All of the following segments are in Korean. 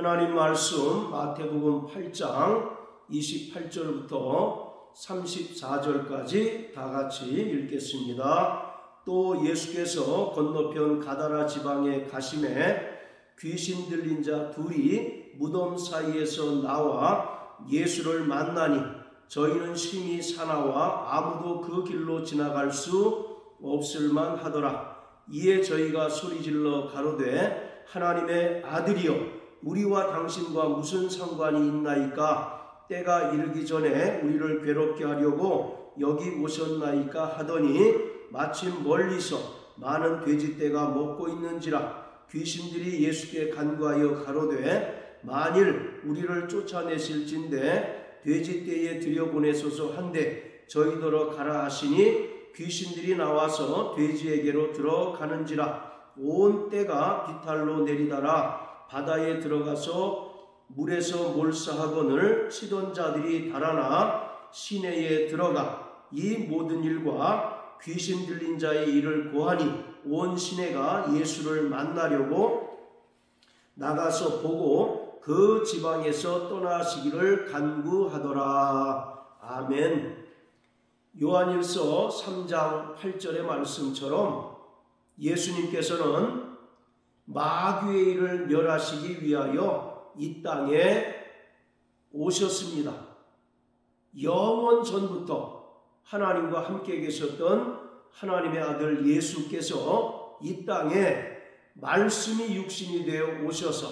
하나님 말씀 마태복음 8장 28절부터 34절까지 다 같이 읽겠습니다. 또 예수께서 건너편 가다라 지방에 가심에 귀신 들린 자 둘이 무덤 사이에서 나와 예수를 만나니 저희는 심히 사나워 아무도 그 길로 지나갈 수 없을만 하더라. 이에 저희가 소리질러 가로되 하나님의 아들이여 우리와 당신과 무슨 상관이 있나이까? 때가 이르기 전에 우리를 괴롭게 하려고 여기 오셨나이까? 하더니 마침 멀리서 많은 돼지떼가 먹고 있는지라. 귀신들이 예수께 간구하여 가로되 만일 우리를 쫓아내실진대 돼지떼에 들여보내소서 한데 저희더러 가라 하시니 귀신들이 나와서 돼지에게로 들어가는지라. 온 떼가 비탈로 내리다라 바다에 들어가서 물에서 몰사하거늘 치던 자들이 달아나 시내에 들어가 이 모든 일과 귀신 들린 자의 일을 고하니 온 시내가 예수를 만나려고 나가서 보고 그 지방에서 떠나시기를 간구하더라. 아멘. 요한일서 3장 8절의 말씀처럼 예수님께서는 마귀의 일을 멸하시기 위하여 이 땅에 오셨습니다. 영원 전부터 하나님과 함께 계셨던 하나님의 아들 예수께서 이 땅에 말씀이 육신이 되어 오셔서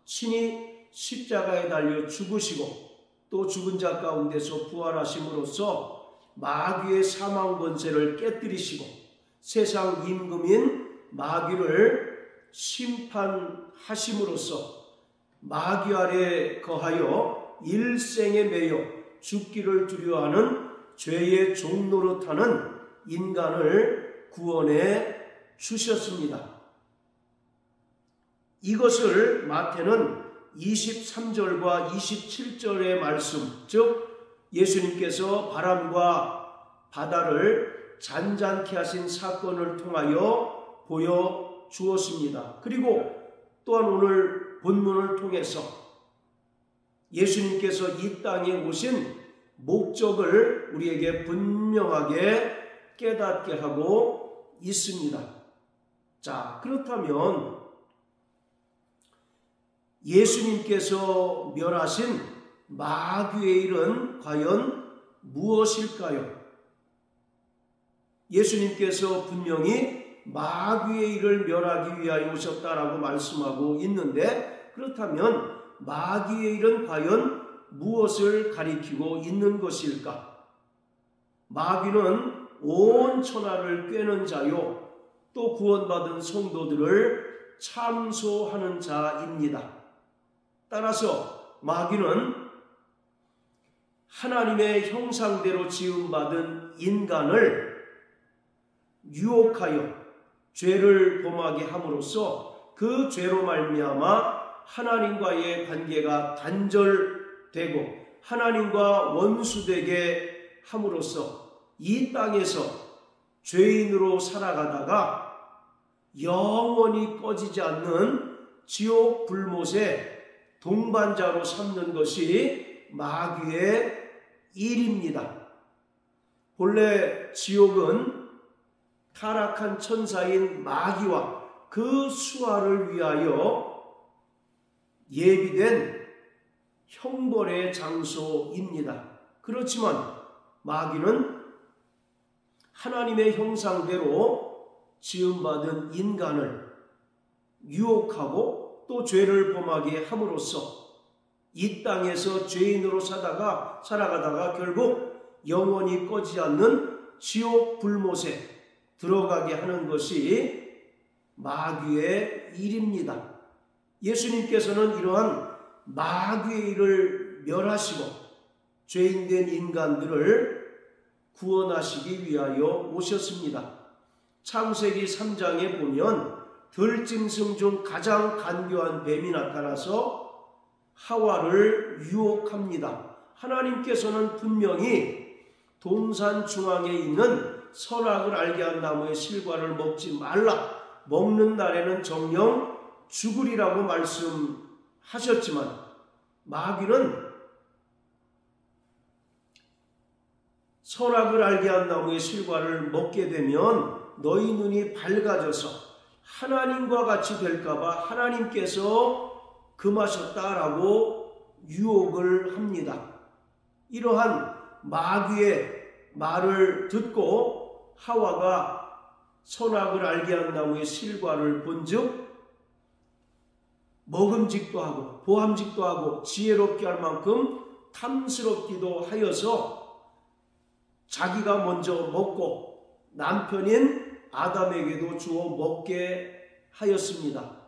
친히 십자가에 달려 죽으시고 또 죽은 자 가운데서 부활하심으로써 마귀의 사망 권세를 깨뜨리시고 세상 임금인 마귀를 심판하심으로써 마귀 아래 거하여 일생에 매여 죽기를 두려워하는 죄의 종 노릇하는 인간을 구원해 주셨습니다. 이것을 마태는 23절과 27절의 말씀, 즉 예수님께서 바람과 바다를 잔잔케 하신 사건을 통하여 보여 주었습니다. 그리고 또한 오늘 본문을 통해서 예수님께서 이 땅에 오신 목적을 우리에게 분명하게 깨닫게 하고 있습니다. 자, 그렇다면 예수님께서 멸하신 마귀의 일은 과연 무엇일까요? 예수님께서 분명히 마귀의 일을 멸하기 위하여 오셨다라고 말씀하고 있는데, 그렇다면 마귀의 일은 과연 무엇을 가리키고 있는 것일까? 마귀는 온 천하를 꿰는 자요 또 구원받은 성도들을 참소하는 자입니다. 따라서 마귀는 하나님의 형상대로 지음받은 인간을 유혹하여 죄를 범하게 함으로써 그 죄로 말미암아 하나님과의 관계가 단절되고 하나님과 원수되게 함으로써 이 땅에서 죄인으로 살아가다가 영원히 꺼지지 않는 지옥 불못의 동반자로 삼는 것이 마귀의 일입니다. 본래 지옥은 타락한 천사인 마귀와 그 수하를 위하여 예비된 형벌의 장소입니다. 그렇지만 마귀는 하나님의 형상대로 지음받은 인간을 유혹하고 또 죄를 범하게 함으로써 이 땅에서 죄인으로 살아가다가 결국 영원히 꺼지지 않는 지옥 불못에 들어가게 하는 것이 마귀의 일입니다. 예수님께서는 이러한 마귀의 일을 멸하시고 죄인된 인간들을 구원하시기 위하여 오셨습니다. 창세기 3장에 보면 들짐승 중 가장 간교한 뱀이 나타나서 하와를 유혹합니다. 하나님께서는 분명히 동산 중앙에 있는 선악을 알게 한 나무의 실과를 먹지 말라. 먹는 날에는 정녕 죽으리라고 말씀하셨습니다. 하셨지만 마귀는 선악을 알게 한 나무의 실과를 먹게 되면 너희 눈이 밝아져서 하나님과 같이 될까봐 하나님께서 금하셨다라고 유혹을 합니다. 이러한 마귀의 말을 듣고 하와가 선악을 알게 한 나무의 실과를 본즉 먹음직도 하고 보암직도 하고 지혜롭게 할 만큼 탐스럽기도 하여서 자기가 먼저 먹고 남편인 아담에게도 주어 먹게 하였습니다.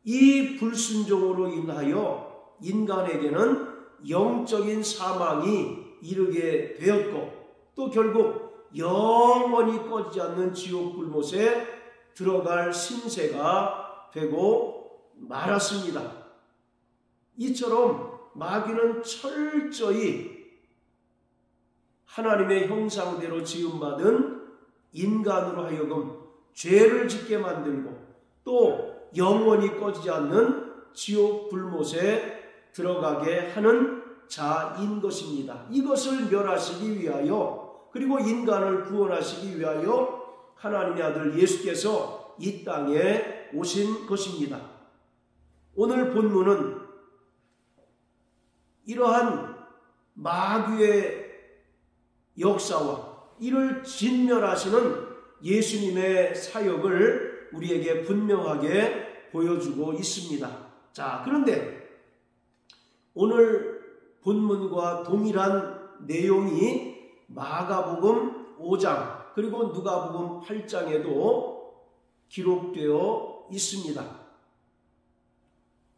이 불순종으로 인하여 인간에게는 영적인 사망이 이르게 되었고 또 결국 영원히 꺼지지 않는 지옥 불못에 들어갈 신세가 되고 말았습니다. 이처럼 마귀는 철저히 하나님의 형상대로 지음받은 인간으로 하여금 죄를 짓게 만들고 또 영원히 꺼지지 않는 지옥 불못에 들어가게 하는 자인 것입니다. 이것을 멸하시기 위하여 그리고 인간을 구원하시기 위하여 하나님의 아들 예수께서 이 땅에 오신 것입니다. 오늘 본문은 이러한 마귀의 역사와 이를 진멸하시는 예수님의 사역을 우리에게 분명하게 보여주고 있습니다. 자, 그런데 오늘 본문과 동일한 내용이 마가복음 5장 그리고 누가복음 8장에도 기록되어 있습니다.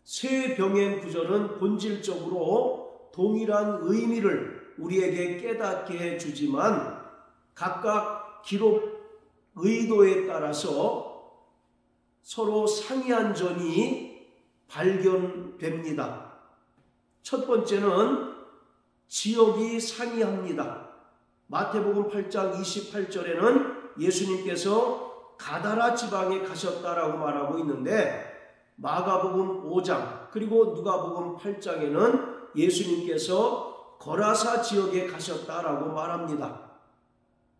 세 병행 구절은 본질적으로 동일한 의미를 우리에게 깨닫게 해주지만 각각 기록 의도에 따라서 서로 상이한 점이 발견됩니다. 첫 번째는 지역이 상이합니다. 마태복음 8장 28절에는 예수님께서 가다라 지방에 가셨다라고 말하고 있는데 마가복음 5장 그리고 누가복음 8장에는 예수님께서 거라사 지역에 가셨다라고 말합니다.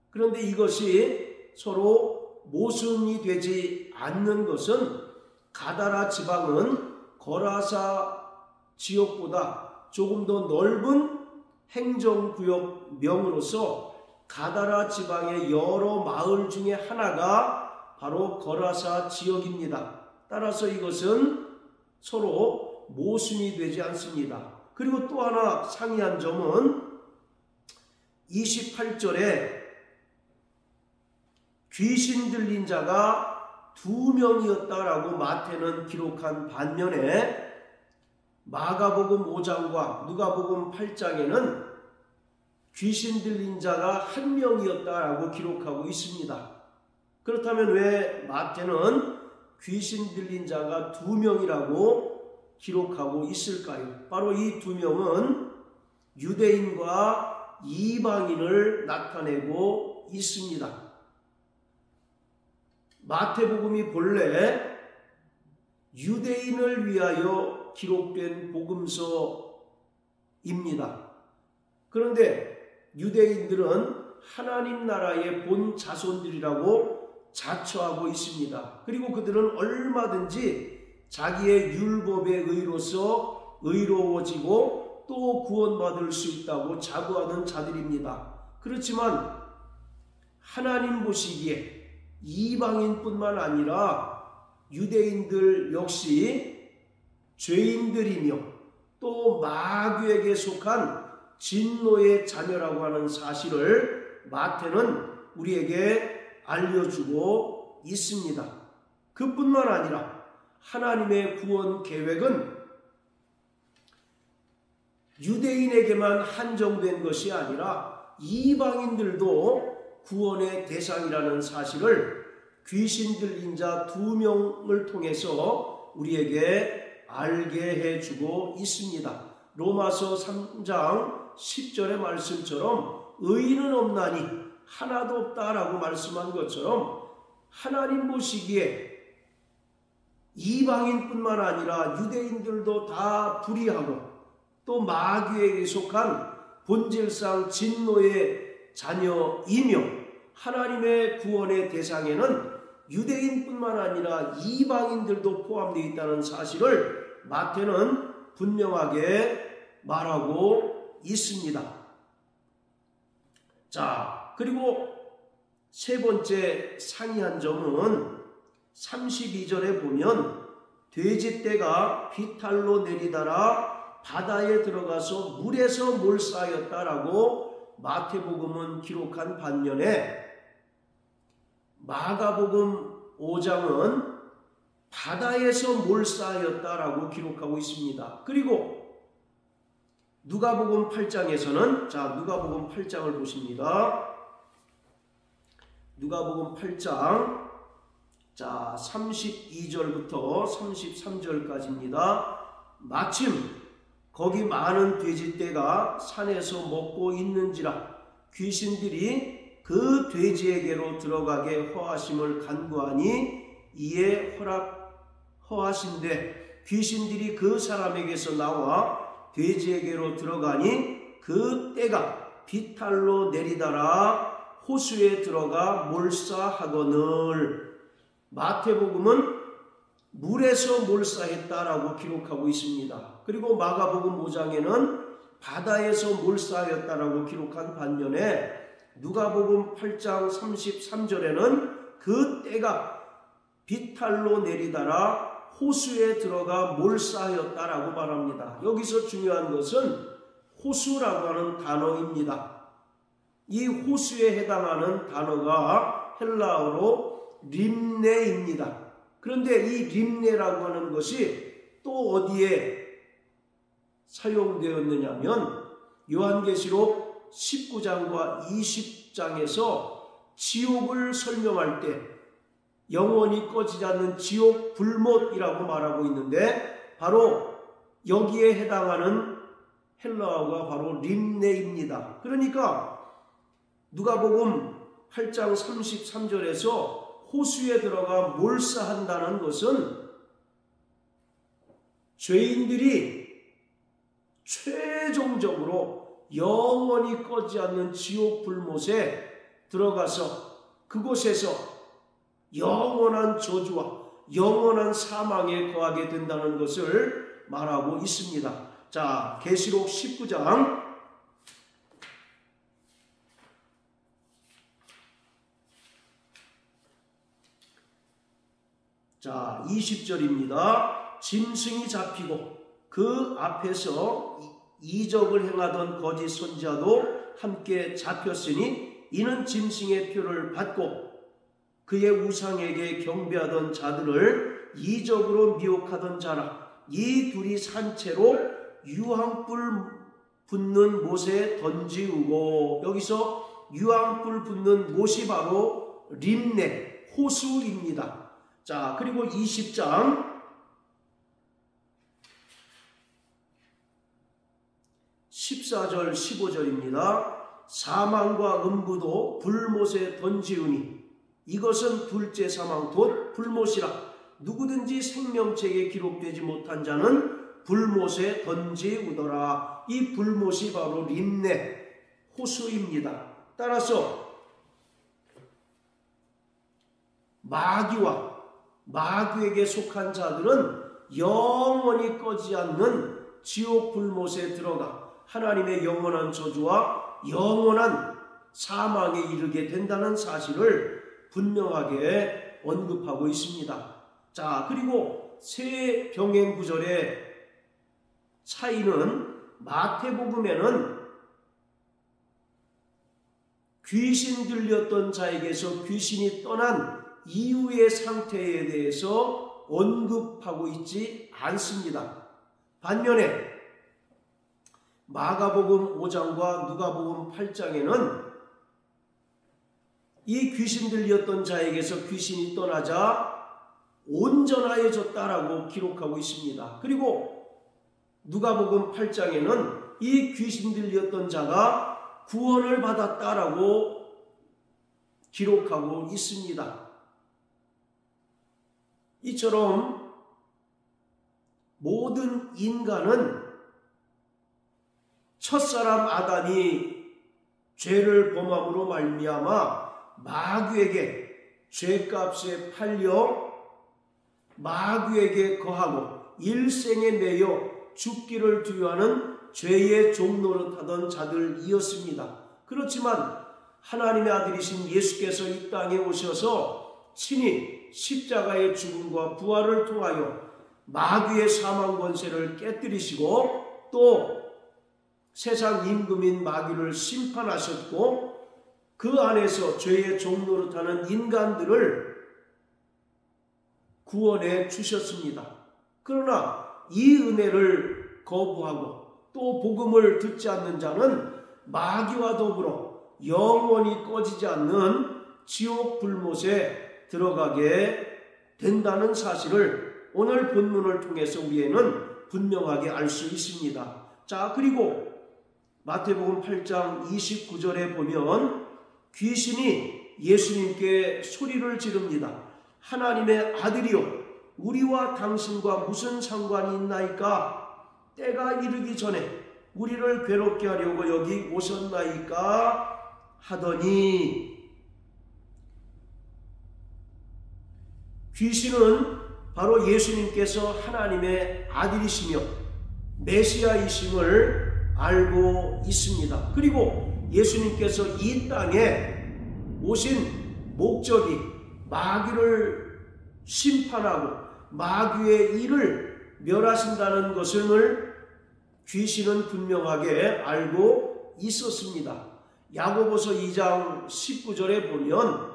그런데 이것이 서로 모순이 되지 않는 것은 가다라 지방은 거라사 지역보다 조금 더 넓은 행정구역명으로서 가다라 지방의 여러 마을 중에 하나가 바로 거라사 지역입니다. 따라서 이것은 서로 모순이 되지 않습니다. 그리고 또 하나 상이한 점은 28절에 귀신 들린 자가 2명이었다라고 마태는 기록한 반면에 마가복음 5장과 누가복음 8장에는 귀신 들린 자가 1명이었다라고 기록하고 있습니다. 그렇다면 왜 마태는 귀신 들린 자가 2명이라고 기록하고 있을까요? 바로 이 2명은 유대인과 이방인을 나타내고 있습니다. 마태복음이 본래 유대인을 위하여 기록된 복음서입니다. 그런데 유대인들은 하나님 나라의 본 자손들이라고 자처하고 있습니다. 그리고 그들은 얼마든지 자기의 율법에 의로서 의로워지고 또 구원받을 수 있다고 자부하는 자들입니다. 그렇지만 하나님 보시기에 이방인뿐만 아니라 유대인들 역시 죄인들이며 또 마귀에게 속한 진노의 자녀라고 하는 사실을 마태는 우리에게 알려주고 있습니다. 그뿐만 아니라 하나님의 구원 계획은 유대인에게만 한정된 것이 아니라 이방인들도 구원의 대상이라는 사실을 귀신 들린 자 2명을 통해서 우리에게 알게 해주고 있습니다. 로마서 3장 10절의 말씀처럼 의인은 없나니 하나도 없다라고 말씀한 것처럼 하나님 보시기에 이방인뿐만 아니라 유대인들도 다 불의하고 또 마귀에게 속한 본질상 진노의 자녀이며 하나님의 구원의 대상에는 유대인뿐만 아니라 이방인들도 포함되어 있다는 사실을 마태는 분명하게 말하고 있습니다. 자, 그리고 세 번째 상이한 점은 32절에 보면 돼지떼가 비탈로 내리다라 바다에 들어가서 물에서 몰싸였다라고 마태복음은 기록한 반면에 마가복음 5장은 바다에서 몰싸였다라고 기록하고 있습니다. 그리고 누가복음 8장에서는 누가복음 8장을 보십니다. 누가복음 8장 32절부터 33절까지입니다. 마침 거기 많은 돼지떼가 산에서 먹고 있는지라 귀신들이 그 돼지에게로 들어가게 허하심을 간구하니 이에 허하신대 귀신들이 그 사람에게서 나와 돼지에게로 들어가니 그 떼가 비탈로 내리다라 호수에 들어가 몰사하거늘. 마태복음은 물에서 몰사했다라고 기록하고 있습니다. 그리고 마가복음 5장에는 바다에서 몰사하였다라고 기록한 반면에 누가복음 8장 33절에는 그 떼가 비탈로 내리다라 호수에 들어가 몰사하였다라고 말합니다. 여기서 중요한 것은 호수라고 하는 단어입니다. 이 호수에 해당하는 단어가 헬라어로 림네입니다. 그런데 이 림네라고 하는 것이 또 어디에 사용되었느냐면 요한계시록 19장과 20장에서 지옥을 설명할 때 영원히 꺼지지 않는 지옥 불못이라고 말하고 있는데 바로 여기에 해당하는 헬라어가 바로 림네입니다. 그러니까 누가복음 8장 33절에서 호수에 들어가 몰사한다는 것은 죄인들이 최종적으로 영원히 꺼지지 않는 지옥 불못에 들어가서 그곳에서 영원한 저주와 영원한 사망에 거하게 된다는 것을 말하고 있습니다. 자, 계시록 19장 20절입니다. 짐승이 잡히고 그 앞에서 이적을 행하던 거짓 선지자도 함께 잡혔으니 이는 짐승의 표를 받고 그의 우상에게 경배하던 자들을 이적으로 미혹하던 자라. 이 둘이 산채로 유황불 붙는 못에 던지우고, 여기서 유황불 붙는 못이 바로 림네 호수입니다. 자, 그리고 20장 14절 15절입니다. 사망과 음부도 불못에 던지우니 이것은 둘째 사망 곧 불못이라. 누구든지 생명책에 기록되지 못한 자는 불못에 던지우더라. 이 불못이 바로 림네 호수입니다. 따라서 마귀와 마귀에게 속한 자들은 영원히 꺼지지 않는 지옥 불못에 들어가 하나님의 영원한 저주와 영원한 사망에 이르게 된다는 사실을 분명하게 언급하고 있습니다. 자, 그리고 세 병행 구절의 차이는 마태복음에는 귀신 들렸던 자에게서 귀신이 떠난 이후의 상태에 대해서 언급하고 있지 않습니다. 반면에 마가복음 5장과 누가복음 8장에는 이 귀신 들렸던 자에게서 귀신이 떠나자 온전하여졌다라고 기록하고 있습니다. 그리고 누가복음 8장에는 이 귀신 들렸던 자가 구원을 받았다라고 기록하고 있습니다. 이처럼 모든 인간은 첫사람 아담이 죄를 범함으로 말미암아 마귀에게 죄값에 팔려 마귀에게 거하고 일생에 매여 죽기를 두려워하는 죄의 종노릇하던 자들이었습니다. 그렇지만 하나님의 아들이신 예수께서 이 땅에 오셔서 친히 십자가의 죽음과 부활을 통하여 마귀의 사망 권세를 깨뜨리시고 또 세상 임금인 마귀를 심판하셨고 그 안에서 죄의 종노릇하는 인간들을 구원해 주셨습니다. 그러나 이 은혜를 거부하고 또 복음을 듣지 않는 자는 마귀와 더불어 영원히 꺼지지 않는 지옥 불못에 들어가게 된다는 사실을 오늘 본문을 통해서 우리에는 분명하게 알 수 있습니다. 자, 그리고 마태복음 8장 29절에 보면 귀신이 예수님께 소리를 지릅니다. 하나님의 아들이요, 우리와 당신과 무슨 상관이 있나이까? 때가 이르기 전에 우리를 괴롭게 하려고 여기 오셨나이까? 하더니 귀신은 바로 예수님께서 하나님의 아들이시며 메시아이심을 알고 있습니다. 그리고 예수님께서 이 땅에 오신 목적이 마귀를 심판하고 마귀의 일을 멸하신다는 것을 귀신은 분명하게 알고 있었습니다. 야고보서 2장 19절에 보면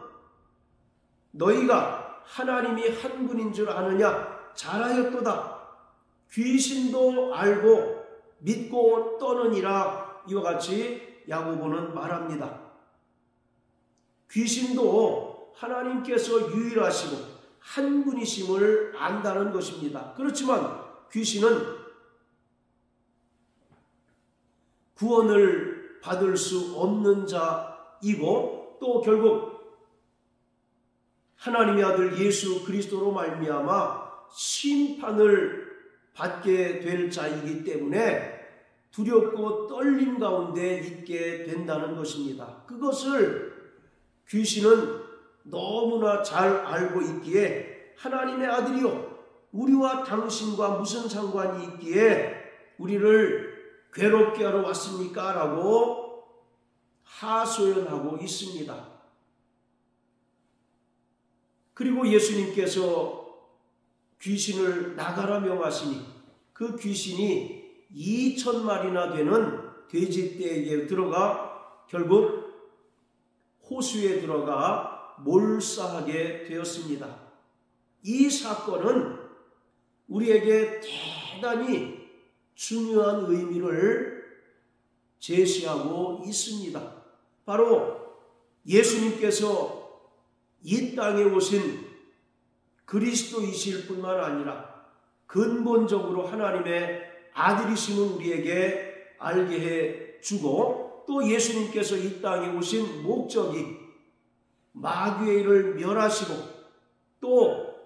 너희가 하나님이 한 분인 줄 아느냐? 잘하였도다. 귀신도 알고 믿고 떠느니라. 이와 같이 야고보는 말합니다. 귀신도 하나님께서 유일하시고 한 분이심을 안다는 것입니다. 그렇지만 귀신은 구원을 받을 수 없는 자이고 또 결국 하나님의 아들 예수 그리스도로 말미암아 심판을 받게 될 자이기 때문에 두렵고 떨림 가운데 있게 된다는 것입니다. 그것을 귀신은 너무나 잘 알고 있기에 하나님의 아들이요, 우리와 당신과 무슨 상관이 있기에 우리를 괴롭게 하러 왔습니까? 라고 하소연하고 있습니다. 그리고 예수님께서 귀신을 나가라 명하시니 그 귀신이 2,000마리나 되는 돼지떼에게 들어가 결국 호수에 들어가 몰사하게 되었습니다. 이 사건은 우리에게 대단히 중요한 의미를 제시하고 있습니다. 바로 예수님께서 이 땅에 오신 그리스도이실 뿐만 아니라 근본적으로 하나님의 아들이심을 우리에게 알게 해주고 또 예수님께서 이 땅에 오신 목적이 마귀의 일을 멸하시고 또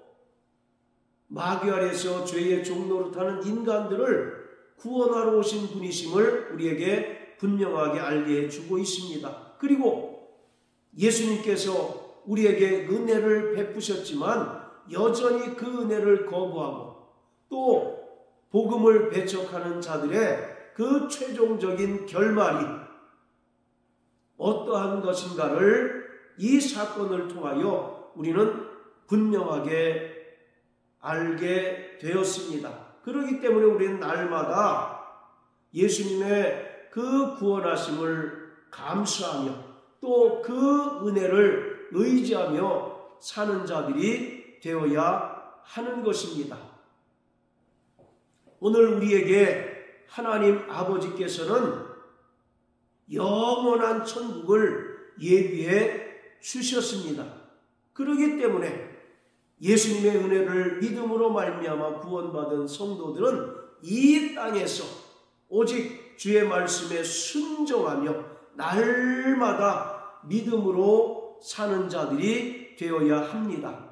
마귀 아래서 죄의 종노릇하는 인간들을 구원하러 오신 분이심을 우리에게 분명하게 알게 해주고 있습니다. 그리고 예수님께서 우리에게 은혜를 베푸셨지만 여전히 그 은혜를 거부하고 또 복음을 배척하는 자들의 그 최종적인 결말이 어떠한 것인가를 이 사건을 통하여 우리는 분명하게 알게 되었습니다. 그렇기 때문에 우리는 날마다 예수님의 그 구원하심을 감수하며 또 그 은혜를 의지하며 사는 자들이 되어야 하는 것입니다. 오늘 우리에게 하나님 아버지께서는 영원한 천국을 예비해 주셨습니다. 그렇기 때문에 예수님의 은혜를 믿음으로 말미암아 구원받은 성도들은 이 땅에서 오직 주의 말씀에 순종하며 날마다 믿음으로 사는 자들이 되어야 합니다.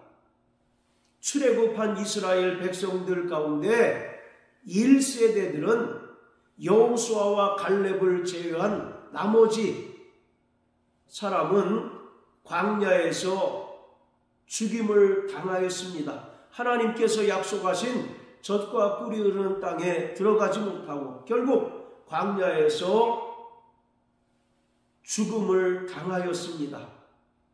출애굽한 이스라엘 백성들 가운데 1세대들은 여호수아와 갈렙을 제외한 나머지 사람은 광야에서 죽임을 당하였습니다. 하나님께서 약속하신 젖과 꿀이 흐르는 땅에 들어가지 못하고 결국 광야에서 죽음을 당하였습니다.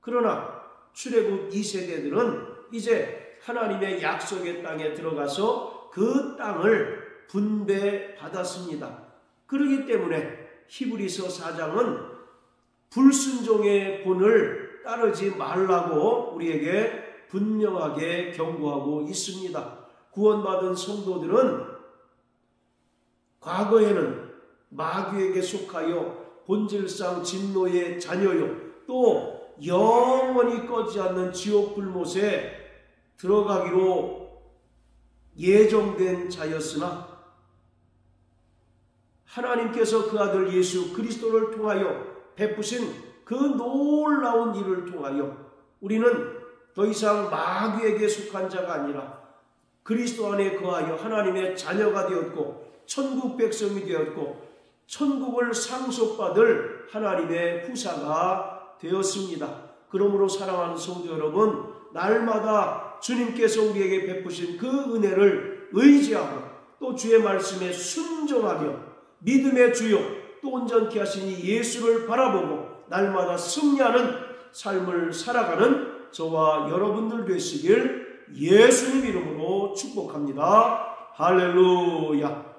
그러나 출애굽 2세대들은 이제 하나님의 약속의 땅에 들어가서 그 땅을 분배받았습니다. 그렇기 때문에 히브리서 4장은 불순종의 본을 따르지 말라고 우리에게 분명하게 경고하고 있습니다. 구원받은 성도들은 과거에는 마귀에게 속하여 본질상 진노의 자녀요, 또 영원히 꺼지지 않는 지옥 불못에 들어가기로 예정된 자였으나 하나님께서 그 아들 예수 그리스도를 통하여 베푸신 그 놀라운 일을 통하여 우리는 더 이상 마귀에게 속한 자가 아니라 그리스도 안에 거하여 하나님의 자녀가 되었고 천국 백성이 되었고 천국을 상속받을 하나님의 후사가 되었습니다. 그러므로 사랑하는 성도 여러분, 날마다 주님께서 우리에게 베푸신 그 은혜를 의지하고 또 주의 말씀에 순종하며 믿음의 주요 또 온전케 하시니 예수를 바라보고 날마다 승리하는 삶을 살아가는 저와 여러분들 되시길 예수님 이름으로 축복합니다. 할렐루야.